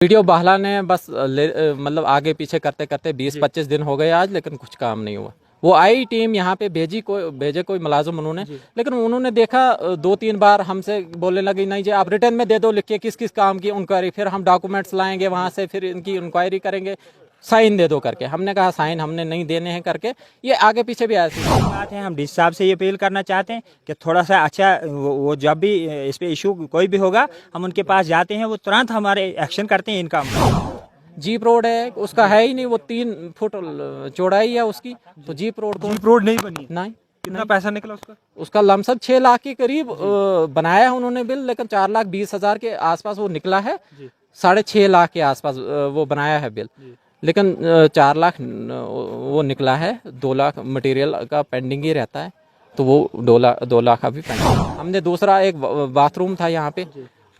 Video बहला ने बस मतलब आगे पीछे करते करते 20-25 दिन हो गए आज, लेकिन कुछ काम नहीं हुआ। वो आई टीम यहाँ पे भेजे कोई मुलाजिम उन्होंने, लेकिन उन्होंने देखा 2-3 बार हमसे बोलने लगी नहीं जी आप रिटर्न में दे दो लिख के किस किस काम की इंक्वायरी, फिर हम डॉक्यूमेंट्स लाएंगे वहाँ से, फिर इनकी इंक्वायरी करेंगे, साइन दे दो करके। हमने कहा साइन हमने नहीं देने हैं करके, ये आगे पीछे भी ऐसी बात है। हम डीसी साहब से ये अपील करना चाहते हैं कि थोड़ा सा अच्छा वो जब भी इस पे इशू कोई भी होगा हम उनके पास जाते हैं, वो तुरंत हमारे एक्शन करते हैं इनका। जीप रोड है उसका है ही नहीं, वो 3 फुट चौड़ाई है उसकी, तो जीप रोड नहीं बनी। नहीं। कितना पैसा निकला उसका लमसम 6 लाख के करीब बनाया है उन्होंने बिल, लेकिन 4,20,000 के आसपास वो निकला है। 6.5 लाख के आसपास वो बनाया है बिल, लेकिन 4 लाख वो निकला है। 2 लाख मटेरियल का पेंडिंग ही रहता है, तो वो 2 लाख अभी पेंडिंग। हमने दूसरा एक बाथरूम था यहाँ पे,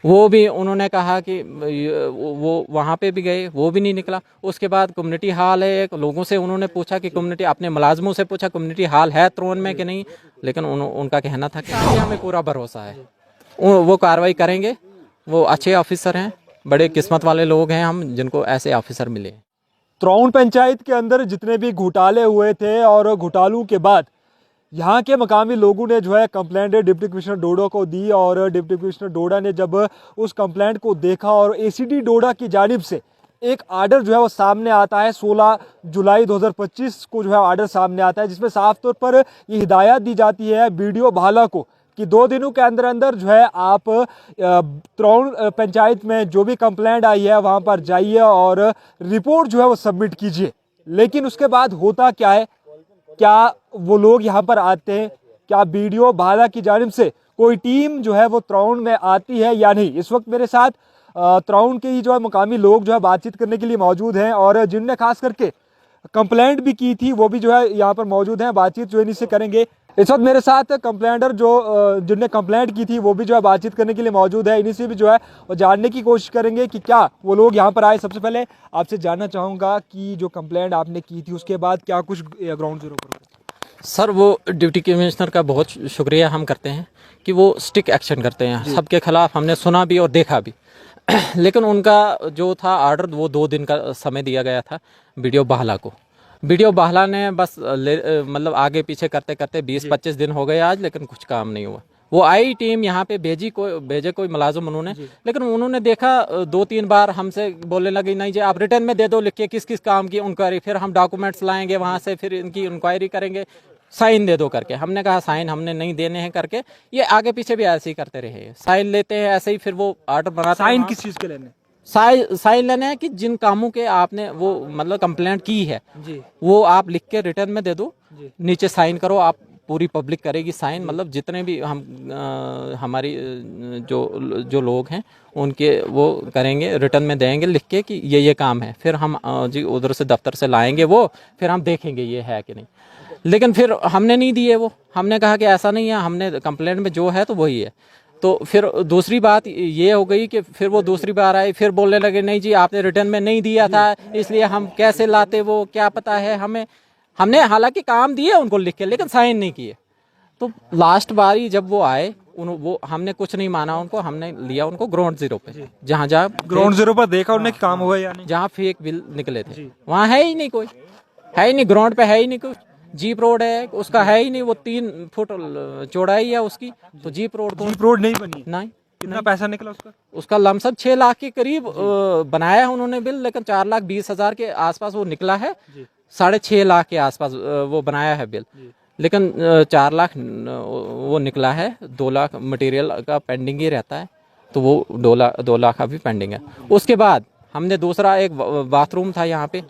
वो भी उन्होंने कहा कि वो वहाँ पे भी गए, वो भी नहीं निकला। उसके बाद कम्युनिटी हॉल है एक, लोगों से उन्होंने पूछा कि कम्युनिटी, अपने मुलाजमों से पूछा कम्युनिटी हॉल है त्रोन में कि नहीं, लेकिन उनका कहना था कि हमें पूरा भरोसा है वो कार्रवाई करेंगे। वो अच्छे ऑफिसर हैं, बड़े किस्मत वाले लोग हैं हम जिनको ऐसे ऑफिसर मिले। त्रौन पंचायत के अंदर जितने भी घोटाले हुए थे और घोटालों के बाद यहाँ के मकामी लोगों ने जो है कंप्लेंट डिप्टी कमिश्नर डोडा को दी, और डिप्टी कमिश्नर डोडा ने जब उस कंप्लेंट को देखा और एसीडी डोडा की जानिब से एक आर्डर जो है वो सामने आता है। 16 जुलाई 2025 को जो है आर्डर सामने आता है, जिसमें साफ तौर पर ये हिदायत दी जाती है बीडीओ भाला को कि 2 दिनों के अंदर अंदर जो है आप त्रौन पंचायत में जो भी कंप्लेंट आई है वहाँ पर जाइए और रिपोर्ट जो है वो सबमिट कीजिए। लेकिन उसके बाद होता क्या है, क्या वो लोग यहाँ पर आते हैं, क्या बीडीओ भाला की जानिब से कोई टीम जो है वो त्रौन में आती है या नहीं? इस वक्त मेरे साथ त्रौन के ही जो है मुकामी लोग जो है बातचीत करने के लिए मौजूद हैं, और जिनने खास करके कंप्लेंट भी की थी वो भी जो है यहाँ पर मौजूद हैं। बातचीत जो इन्हीं से करेंगे। इस वक्त मेरे साथ कंप्लेंटर जिनने कंप्लेंट की थी वो भी जो है बातचीत करने के लिए मौजूद है। इन्हीं से भी जो है वो जानने की कोशिश करेंगे कि क्या वो लोग यहाँ पर आए। सबसे पहले आपसे जानना चाहूँगा कि जो कंप्लेंट आपने की थी उसके बाद क्या कुछ ग्राउंड जीरो पर? सर वो डिप्टी कमिश्नर का बहुत शुक्रिया हम करते हैं कि वो स्टिक एक्शन करते हैं सबके खिलाफ। हमने सुना भी और देखा भी लेकिन उनका जो था आर्डर वो 2 दिन का समय दिया गया था बीडीओ बाहला को। बीडीओ बाहला ने बस मतलब आगे पीछे करते करते 20-25 दिन हो गए आज, लेकिन कुछ काम नहीं हुआ। वो आई टीम यहाँ पे भेजे कोई मुलाजिम उन्होंने, लेकिन उन्होंने देखा 2-3 बार हमसे बोलने लगी नहीं जी आप रिटर्न में दे दो लिख के किस किस काम की इंक्वायरी, फिर हम डॉक्यूमेंट्स लाएंगे वहाँ से, फिर इनकी इंक्वायरी करेंगे, साइन दे दो करके। हमने कहा साइन हमने नहीं देने हैं करके, ये आगे पीछे भी ऐसे ही करते रहे। साइन लेते हैं ऐसे ही, फिर वो आर्डर बनाते हैं। साइन किस चीज़ के लेने? साइन लेने हैं कि जिन कामों के आपने वो मतलब कंप्लेंट की है वो आप लिख के रिटर्न में दे दो, नीचे साइन करो। आप पूरी पब्लिक करेगी साइन, मतलब जितने भी हमारी जो लोग हैं उनके वो करेंगे, रिटर्न में देंगे लिख के कि ये काम है। फिर हम जी उधर से दफ्तर से लाएंगे वो, फिर हम देखेंगे ये है कि नहीं। लेकिन फिर हमने नहीं दिए वो, हमने कहा कि ऐसा नहीं है, हमने कंप्लेंट में जो है तो वही है। तो फिर दूसरी बात ये हो गई कि फिर वो दूसरी बार आए, फिर बोलने लगे नहीं जी आपने रिटर्न में नहीं दिया था इसलिए हम कैसे लाते, वो क्या पता है हमें। हमने हालांकि काम दिए उनको लिख के, लेकिन साइन नहीं किए। तो लास्ट बारी जब वो आए वो हमने कुछ नहीं माना उनको, हमने लिया उनको ग्राउंड जीरो पे। जहाँ ग्राउंड जीरो पर देखा उन्होंने काम हुआ या नहीं? जहाँ फेक बिल निकले थे वहाँ है ही नहीं, कोई है ही नहीं, ग्राउंड पे है ही नहीं कुछ। जीप रोड है उसका है ही नहीं, वो 3 फुट चौड़ाई है उसकी, तो जीप रोड नहीं बनी। नहीं। कितना पैसा निकला उसका लमसम 6 लाख के करीब बनाया है उन्होंने बिल, लेकिन 4,20,000 के आसपास वो निकला है। 6.5 लाख के आसपास वो बनाया है बिल, लेकिन 4 लाख वो निकला है। 2 लाख मटेरियल का पेंडिंग ही रहता है, तो वो 2 लाख अभी पेंडिंग है। उसके बाद हमने दूसरा एक बाथरूम था यहाँ पे,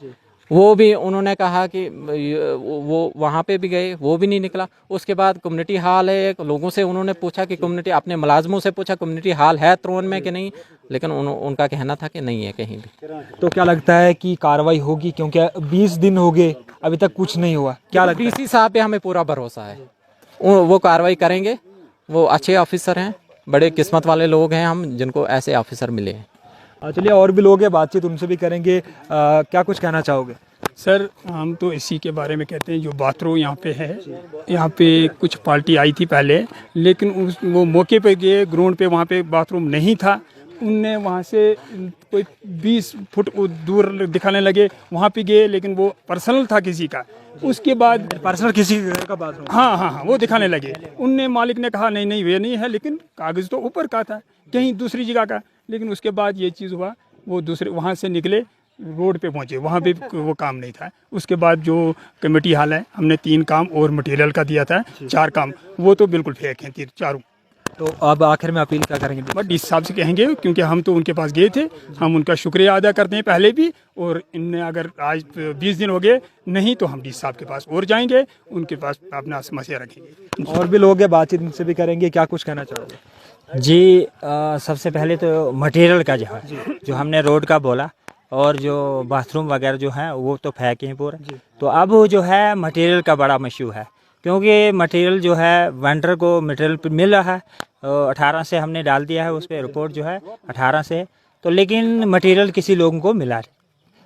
वो भी उन्होंने कहा कि वो वहाँ पे भी गए, वो भी नहीं निकला। उसके बाद कम्युनिटी हॉल है एक, लोगों से उन्होंने पूछा कि कम्युनिटी, अपने मुलाजमों से पूछा कम्युनिटी हॉल है त्रोन में कि नहीं, लेकिन उनका कहना था कि नहीं है कहीं भी। तो क्या लगता है कि कार्रवाई होगी, क्योंकि 20 दिन हो गए अभी तक कुछ नहीं हुआ? क्या लगता है? डीसी साहब पे हमें पूरा भरोसा है, वो कार्रवाई करेंगे। वो अच्छे ऑफिसर हैं, बड़े किस्मत वाले लोग हैं हम जिनको ऐसे ऑफिसर मिले हैं। चलिए और भी लोग हैं, बातचीत उनसे भी करेंगे। क्या कुछ कहना चाहोगे? सर हम तो इसी के बारे में कहते हैं, जो बाथरूम यहाँ पे है, यहाँ पे कुछ पार्टी आई थी पहले, लेकिन वो मौके पे गए ग्राउंड पे, वहाँ पे बाथरूम नहीं था। उनने वहाँ से कोई 20 फुट दूर दिखाने लगे, वहाँ पे गए, लेकिन वो पर्सनल था किसी का। उसके बाद पर्सनल किसी घर का बाथरूम। हाँ हाँ हाँ, वो दिखाने लगे। उनने मालिक ने कहा नहीं नहीं, वे नहीं है, लेकिन कागज़ तो ऊपर का था, कहीं दूसरी जगह का। लेकिन उसके बाद ये चीज़ हुआ, वो दूसरे वहाँ से निकले, रोड पे पहुँचे, वहाँ पे वो काम नहीं था। उसके बाद जो कमेटी हाल है, हमने 3 काम और मटेरियल का दिया था, 4 काम, वो तो बिल्कुल फेक हैं चारों। तो अब आखिर में अपील क्या करेंगे? बट डीसी साहब से कहेंगे, क्योंकि हम तो उनके पास गए थे, हम उनका शुक्रिया अदा करते हैं पहले भी, और इनने अगर आज 20 दिन हो गए नहीं, तो हम डीसी साहब के पास और जाएंगे, उनके पास अपना समस्या रखेंगे। और भी लोग हैं, बातचीत इनसे भी करेंगे। क्या कुछ कहना चाहोगे? जी सबसे पहले तो मटेरियल का जो हमने रोड का बोला, और जो बाथरूम वगैरह जो है वो तो फेंके हैं पूरा। तो अब जो है मटेरियल का बड़ा इशू है, क्योंकि मटेरियल जो है वेंडर को मटेरियल मिल रहा है, 18 से हमने डाल दिया है उस पर रिपोर्ट जो है 18 से, तो लेकिन मटेरियल किसी लोगों को मिला नहीं।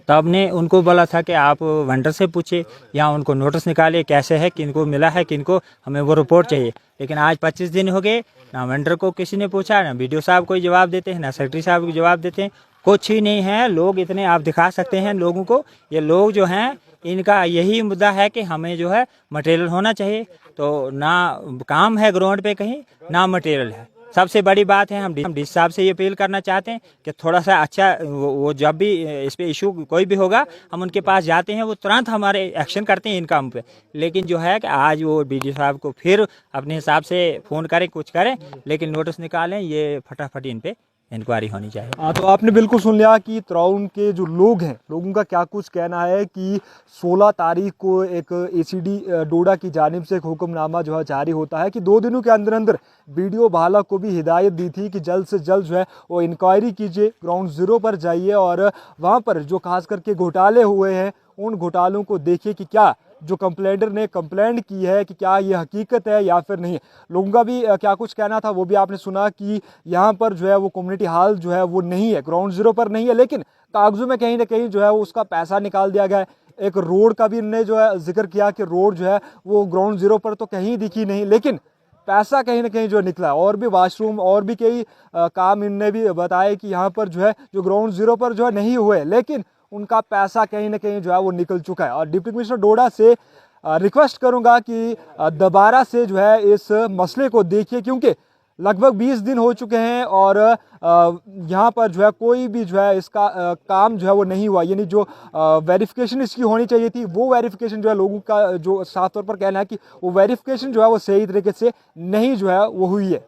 तो हमने उनको बोला था कि आप वेंडर से पूछे या उनको नोटिस निकाले कैसे है, किनको मिला है, किनको, हमें वो रिपोर्ट चाहिए। लेकिन आज 25 दिन हो गए, ना वेंडर को किसी ने पूछा, ना BDO साहब कोई जवाब देते हैं, ना सेक्रेटरी साहब को जवाब देते हैं, कुछ ही नहीं है। लोग इतने, आप दिखा सकते हैं लोगों को, ये लोग जो हैं इनका यही मुद्दा है कि हमें जो है मटेरियल होना चाहिए। तो ना काम है ग्राउंड पे कहीं, ना मटेरियल है। सबसे बड़ी बात है, हम डीसी साहब से ये अपील करना चाहते हैं कि थोड़ा सा अच्छा वो जब भी इस पे इशू कोई भी होगा, हम उनके पास जाते हैं, वो तुरंत हमारे एक्शन करते हैं इन काम पे। लेकिन जो है कि आज वो BDO साहब को फिर अपने हिसाब से फ़ोन करें, कुछ करें, लेकिन नोटिस निकालें, ये फटाफट इन पे इंक्वायरी होनी चाहिए। हाँ, तो आपने बिल्कुल सुन लिया कि त्राउन के जो लोग हैं, लोगों का क्या कुछ कहना है कि 16 तारीख को एक ACD डोडा की जानिब से एक हुक्मनामा जो है जारी होता है कि 2 दिनों के अंदर अंदर BDO भाला को भी हिदायत दी थी कि जल्द से जल्द जो है वो इंक्वायरी कीजिए, ग्राउंड ज़ीरो पर जाइए और वहाँ पर जो खास करके घोटाले हुए हैं उन घोटालों को देखिए कि क्या जो कंप्लेंटर ने कंप्लेंट की है कि क्या ये हकीकत है या फिर नहीं। लोगों का भी क्या कुछ कहना था वो भी आपने सुना कि यहाँ पर जो है वो कम्युनिटी हॉल जो है वो नहीं है, ग्राउंड ज़ीरो पर नहीं है, लेकिन कागजों में कहीं ना कहीं जो है वो उसका पैसा निकाल दिया गया है। एक रोड का भी इन्होंने जो है जिक्र किया कि रोड जो है वो ग्राउंड ज़ीरो पर तो कहीं दिखी नहीं, लेकिन पैसा कहीं ना कहीं जो निकला। और भी वॉशरूम और भी कई काम इनने भी बताया कि यहाँ पर जो है जो ग्राउंड ज़ीरो पर जो है नहीं हुए, लेकिन उनका पैसा कहीं ना कहीं जो है वो निकल चुका है। और डिप्टी कमिश्नर डोडा से रिक्वेस्ट करूंगा कि दोबारा से जो है इस मसले को देखिए, क्योंकि लगभग 20 दिन हो चुके हैं और यहाँ पर जो है कोई भी जो है इसका काम जो है वो नहीं हुआ। यानी जो वेरिफिकेशन इसकी होनी चाहिए थी, वो वेरिफिकेशन जो है लोगों का जो साफ तौर पर कहना है कि वो वेरिफिकेशन जो है वो सही तरीके से नहीं जो है वो हुई है।